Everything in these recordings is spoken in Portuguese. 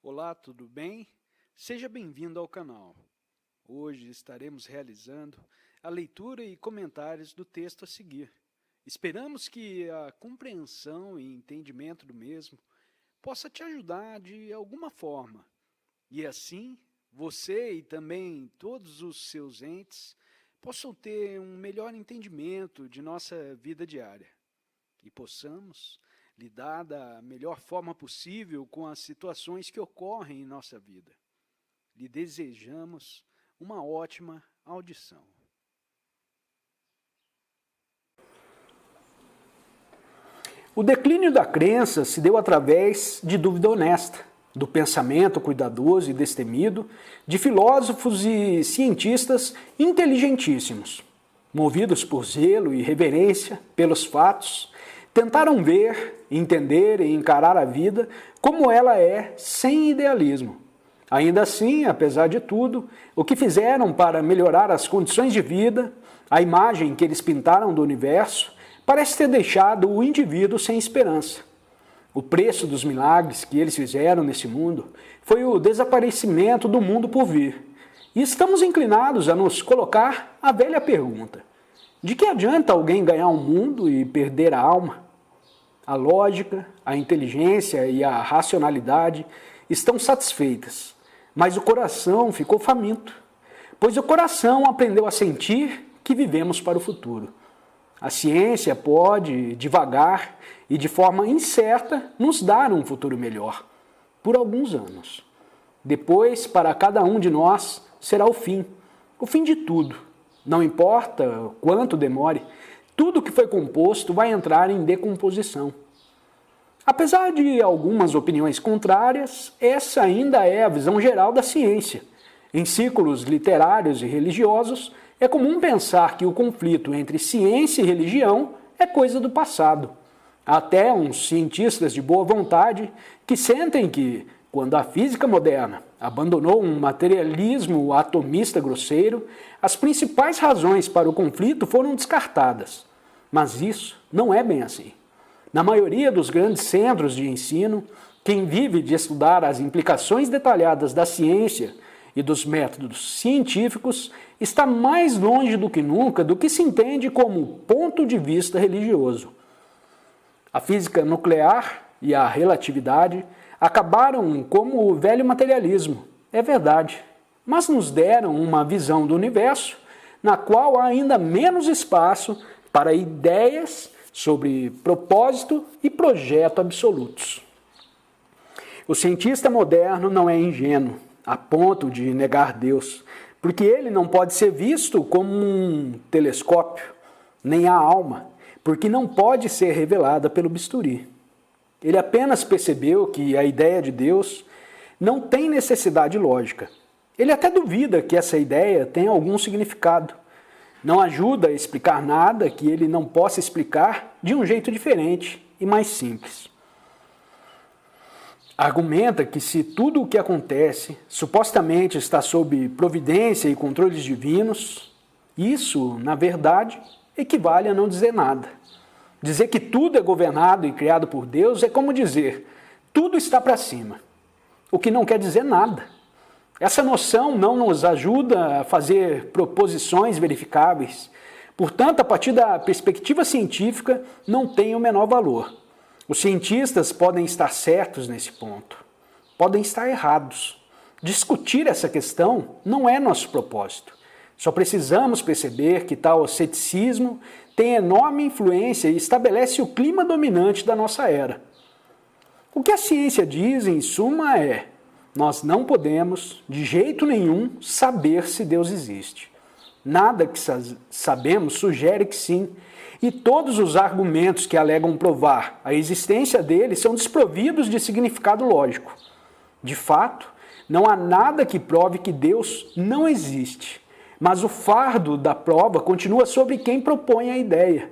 Olá, tudo bem? Seja bem-vindo ao canal. Hoje estaremos realizando a leitura e comentários do texto a seguir. Esperamos que a compreensão e entendimento do mesmo possa te ajudar de alguma forma, e assim você e também todos os seus entes possam ter um melhor entendimento de nossa vida diária e possamos lidar da melhor forma possível com as situações que ocorrem em nossa vida. Lhe desejamos uma ótima audição. O declínio da crença se deu através de dúvida honesta, do pensamento cuidadoso e destemido de filósofos e cientistas inteligentíssimos, movidos por zelo e reverência pelos fatos. Tentaram ver, entender e encarar a vida como ela é, sem idealismo. Ainda assim, apesar de tudo, o que fizeram para melhorar as condições de vida, a imagem que eles pintaram do universo, parece ter deixado o indivíduo sem esperança. O preço dos milagres que eles fizeram nesse mundo foi o desaparecimento do mundo por vir. E estamos inclinados a nos colocar a velha pergunta: de que adianta alguém ganhar um mundo e perder a alma? A lógica, a inteligência e a racionalidade estão satisfeitas, mas o coração ficou faminto, pois o coração aprendeu a sentir que vivemos para o futuro. A ciência pode, devagar e de forma incerta, nos dar um futuro melhor, por alguns anos. Depois, para cada um de nós, será o fim de tudo. Não importa quanto demore, tudo que foi composto vai entrar em decomposição. Apesar de algumas opiniões contrárias, essa ainda é a visão geral da ciência. Em círculos literários e religiosos, é comum pensar que o conflito entre ciência e religião é coisa do passado. Há até uns cientistas de boa vontade que sentem que, quando a física moderna abandonou um materialismo atomista grosseiro, as principais razões para o conflito foram descartadas. Mas isso não é bem assim. Na maioria dos grandes centros de ensino, quem vive de estudar as implicações detalhadas da ciência e dos métodos científicos está mais longe do que nunca do que se entende como ponto de vista religioso. A física nuclear e a relatividade acabaram como o velho materialismo, é verdade, mas nos deram uma visão do universo na qual há ainda menos espaço para ideias sobre propósito e projeto absolutos. O cientista moderno não é ingênuo, a ponto de negar Deus, porque ele não pode ser visto como um telescópio, nem a alma, porque não pode ser revelada pelo bisturi. Ele apenas percebeu que a ideia de Deus não tem necessidade lógica. Ele até duvida que essa ideia tenha algum significado. Não ajuda a explicar nada que ele não possa explicar de um jeito diferente e mais simples. Argumenta que se tudo o que acontece supostamente está sob providência e controles divinos, isso, na verdade, equivale a não dizer nada. Dizer que tudo é governado e criado por Deus é como dizer, tudo está para cima, o que não quer dizer nada. Essa noção não nos ajuda a fazer proposições verificáveis. Portanto, a partir da perspectiva científica, não tem o menor valor. Os cientistas podem estar certos nesse ponto, podem estar errados. Discutir essa questão não é nosso propósito. Só precisamos perceber que tal ceticismo tem enorme influência e estabelece o clima dominante da nossa era. O que a ciência diz, em suma, é: nós não podemos, de jeito nenhum, saber se Deus existe. Nada que sabemos sugere que sim, e todos os argumentos que alegam provar a existência dele são desprovidos de significado lógico. De fato, não há nada que prove que Deus não existe, mas o fardo da prova continua sobre quem propõe a ideia.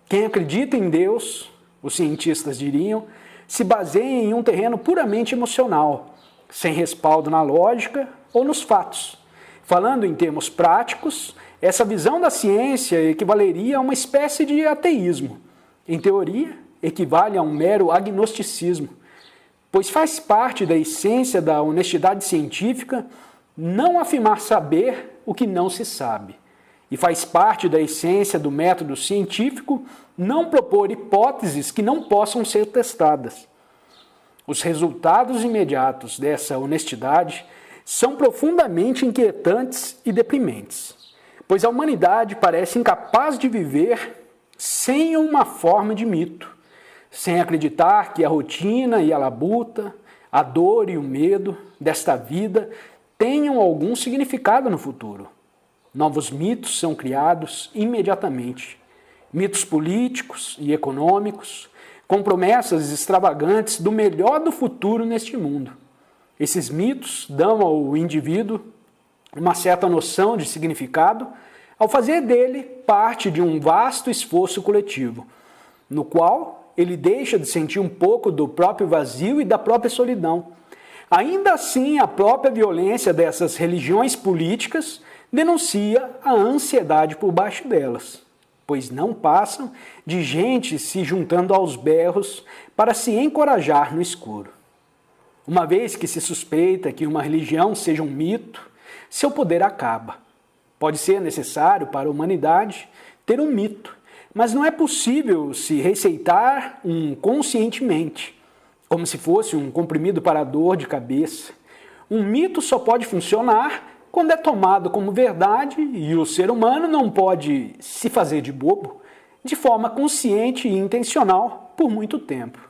Quem acredita em Deus, os cientistas diriam, se baseia em um terreno puramente emocional, sem respaldo na lógica ou nos fatos. Falando em termos práticos, essa visão da ciência equivaleria a uma espécie de ateísmo. Em teoria, equivale a um mero agnosticismo. pois faz parte da essência da honestidade científica não afirmar saber o que não se sabe, e faz parte da essência do método científico não propor hipóteses que não possam ser testadas. Os resultados imediatos dessa honestidade são profundamente inquietantes e deprimentes, pois a humanidade parece incapaz de viver sem uma forma de mito, sem acreditar que a rotina e a labuta, a dor e o medo desta vida tenham algum significado no futuro. Novos mitos são criados imediatamente. Mitos políticos e econômicos, com promessas extravagantes do melhor do futuro neste mundo. Esses mitos dão ao indivíduo uma certa noção de significado ao fazer dele parte de um vasto esforço coletivo, no qual ele deixa de sentir um pouco do próprio vazio e da própria solidão. Ainda assim, a própria violência dessas religiões políticas denuncia a ansiedade por baixo delas, pois não passam de gente se juntando aos berros para se encorajar no escuro. Uma vez que se suspeita que uma religião seja um mito, seu poder acaba. Pode ser necessário para a humanidade ter um mito, mas não é possível se receitar um conscientemente, como se fosse um comprimido para dor de cabeça. Um mito só pode funcionar quando é tomado como verdade e o ser humano não pode se fazer de bobo de forma consciente e intencional por muito tempo.